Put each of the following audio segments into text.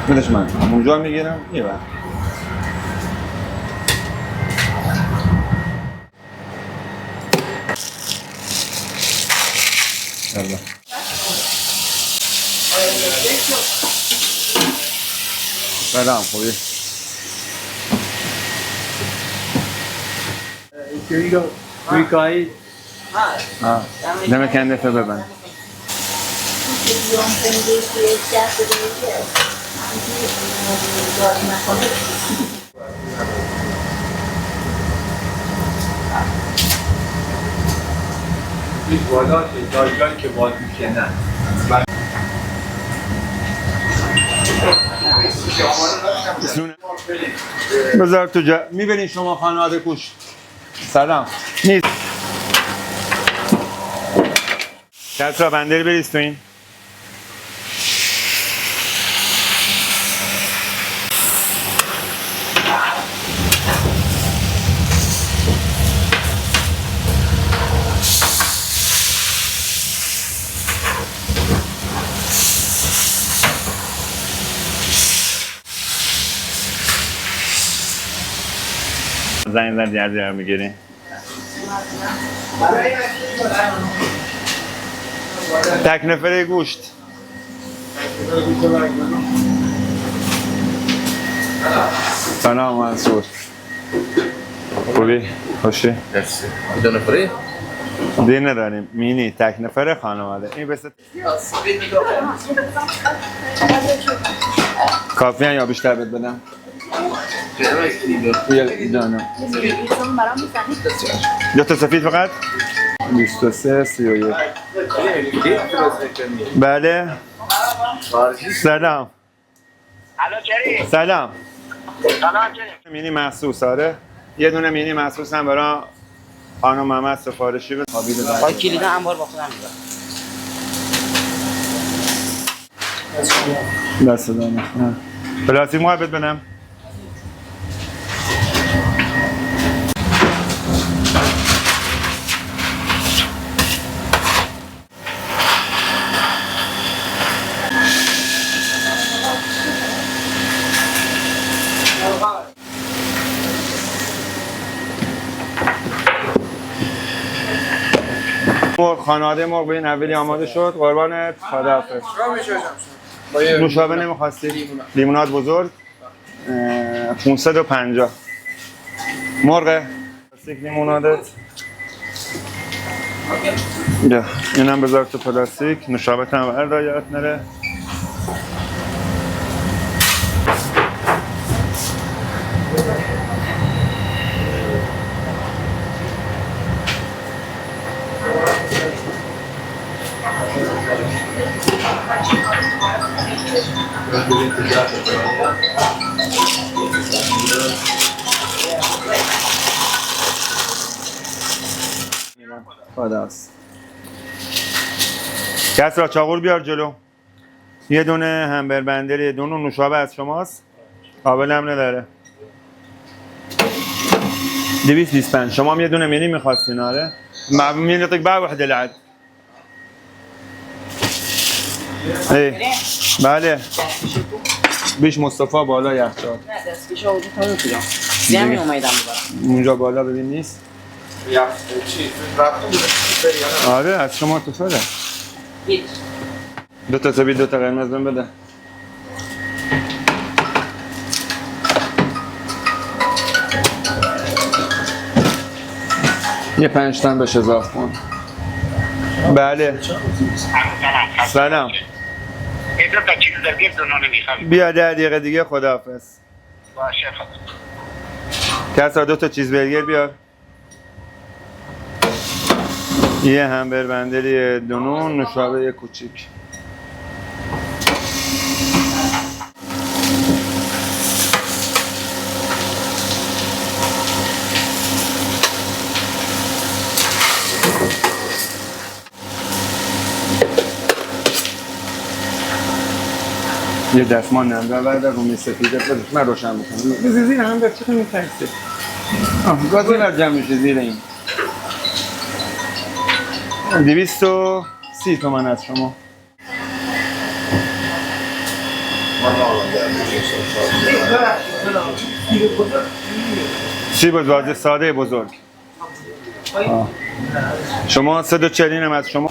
بدش من اونجا میگیرم میبرم. يلا سلام خوبی. ریکایی دم کنده تو ببند. بالا جایی که باز میکنن بذار تو جا میبینی شما خانواده کوش. سلام نیست کس را بندری بریز تو این. زنگ زن جرزی میگیری. تک نفره گوشت. سلام منصور خوبی؟ خوشی؟ دو نفره؟ دیر نداریم مینی تک نفره خانواده این بس کافی هم یا بیشتر بهت بدم؟ یه جانم دو تا سفید فقط؟ 23 31 بله سلام سلام مینی محسوس آره یه دونه مینی محسوس هم برای خانم محمد سفارشی به خوابیده دارم. با کلید انبار با خودم میبرم. دست دارم پلاستیک محبت بنم. مرغ خانواده مرغ به این اولی آماده شد. قربانت خداحافظ. نوشابه نمیخواستی؟ لیموناد بزرگ 550 مرغ پلاستیک لیمونادت. بیا اینم بذار تو پلاستیک. نوشابه هم بردار یادت نره. خداحافظ. کس را چاقور بیار جلو. یه دونه همبر بندری یه دونه نوشابه از شماست. قابل هم نداره. 225 شما هم یه دونه مینی میخواستین آره؟ مين يعطيك بقى واحدة العد؟ ايه بله بیش مصطفی بالا یخچال. نه دستکش آوردی تا نمیتونم زمین اومدم ببرم اونجا بالا ببین نیست؟ چی؟ رفتم آره از شما تو فره. هیچ دو تا سبیل دو تا قرمز بهم بده. یه 5 تا بهش اضافه کن. بله سلام بیا 10 دقیقه دیگه خداحافظ. کسا 2 تا چیز برگر بیار. یه همبر بندری دونون نوشابه یه کوچیک. یه دستمان نمدر برده رومی سفیده بزش من روشن بکنم. بزی زیر همبر چطور میترسه؟ گازی بر جمع میشه زیر این. 230 تومن از شما. سیب زاده ساده بزرگ. آه. شما 140 هم از شما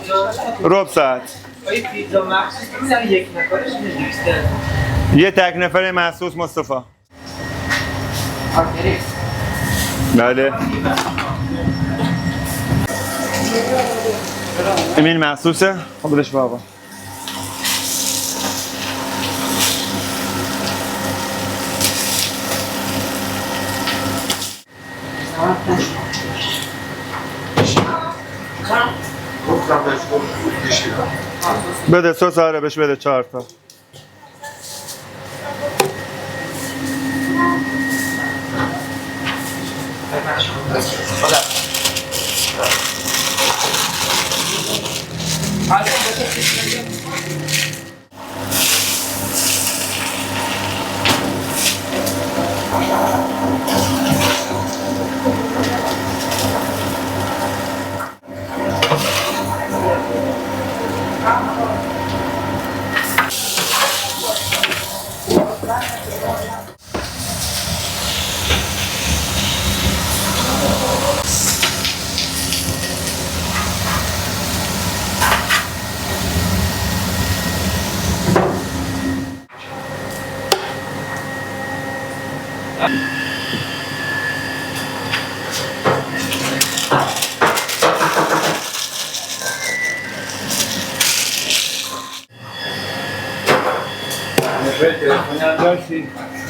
ربع ساعت. آیا پیتزا مخصوص میزن یک نفرش می‌نویسه؟ یه تک نفر مخصوص مصطفی. آفرین. بله. این مخصوصه؟ خب بدش بابا. بده سس آره بهش بده 4 تا.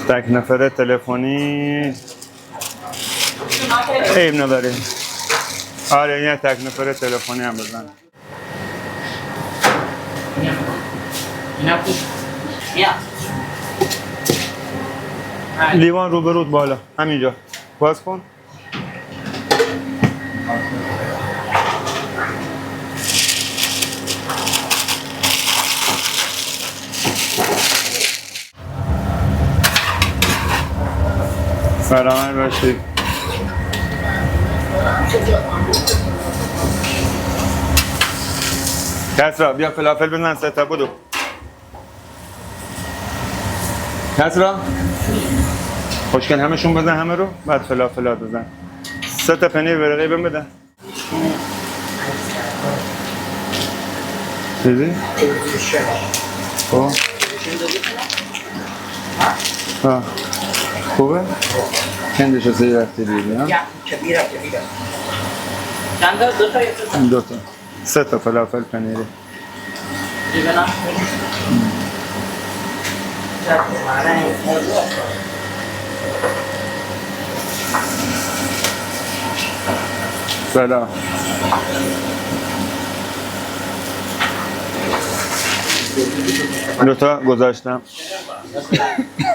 تک نفره تلفنی عیب نداره. آره یه تک نفره تلفنی هم بزن. اینا خوب. بیا. لیوان رو برود بالا همینجا باز کن. سلامت باشید. کسرا بیا فلافل بزن 3 تا بدو. کسرا خوشگل همشون بزن همه رو بعد فلافلات بزن. 3 تا پنیر ورقی بهم بده. چیزی؟ خب ها خوبه؟ کندش از رفتی بیدی ها؟ کبیره. چند تا؟ 2 تا یا 3 تا؟ 2 تا 3 تا فلافل پنیری. ببینم. سلام. دو تا گذاشتم.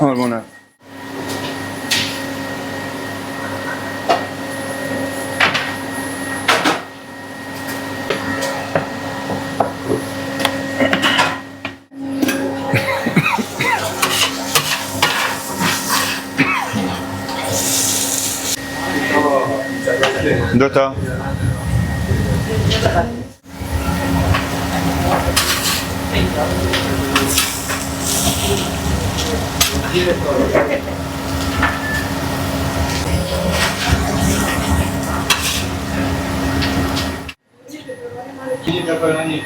قربونت. دو تا.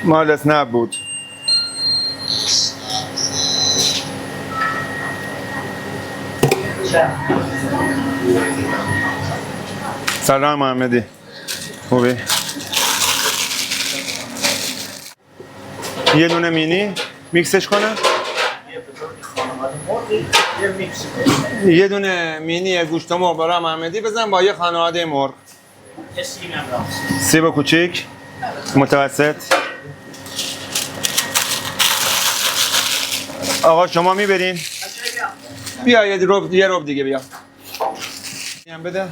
مال اسنپ بود. سلام محمدی خوبی؟ یه دونه مینی میکسش کنم؟ یه دونه مینی گوشت مرغ برای محمدی بزن با یه خانواده مرغ. سیب کوچیک متوسط. آقا شما میبرین؟ بیا یه رب دیگه بیا. هم بده.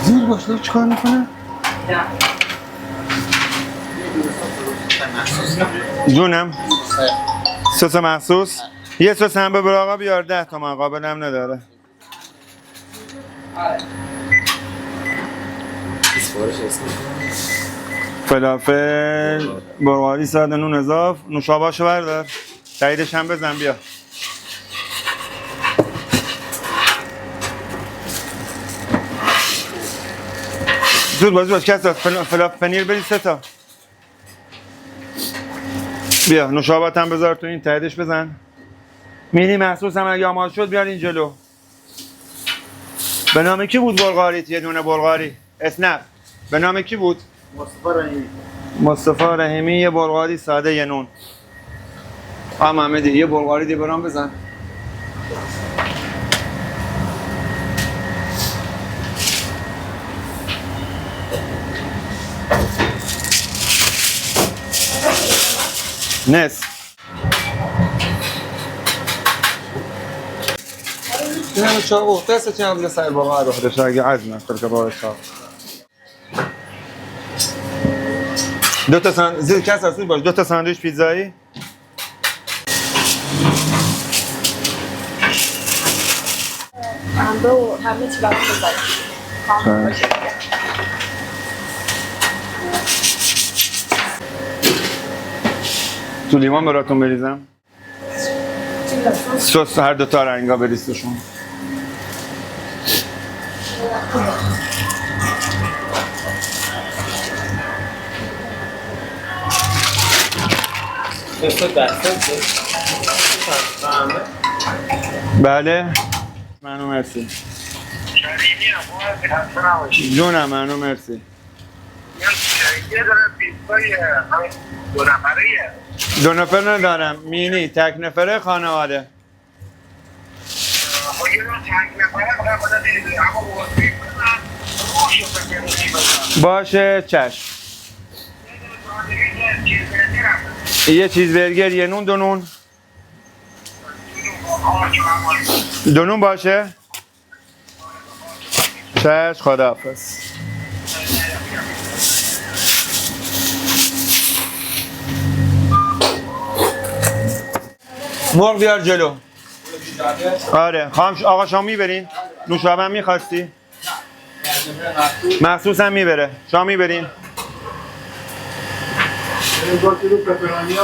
زیر باشه چیکار میکنه؟ دونم سس مخصوص یه سس هم ببر آقا بیار 10 تومن قابلم نداره فلافل بلغاری ساده نون اضاف نوشابه‌اشو بردار تاییدش هم بزن بیا زود باز کس داد فلافل پنیر بری 3 تا بیا نوشابه‌ات هم بذار تو این تاییدش بزن مینی مخصوص هم اگه آماده شد بیار این جلو به نام کی بود بلغاریت یه دونه بلغاری اسنپ به نام کی بود مصطفی رحیمی یه بلغاری ساده یه نون محمدی یه بلغاری دی برام بزن نصف نه چاقو دست چند بده سر بابا رو خودش اگه عزمه که بابا چاقو دو تا زیر کس هستی باش 2 تا ساندویچ پیتزایی انبه و همه چی برام بذاریم کامل باشه تو لیوان براتون بریزم سس هر 2 تا رنگا بریز توشون بله منو مرسی جونم منو مرسی یه داره پیتزای 2 نفریه 2 نفر ندارم مینی تک نفره خانواده خب یه دونه تک نفره خدا دیده اما واسه من باشه چشم یه چیز برگر یه نون 2 نون 2 نون باشه چشم خداحافظ مرغ بیار جلو آره آقا شما میبرین نوشابه هم میخواستی مخصوص هم میبره شما میبرین Io porto il peperoni, io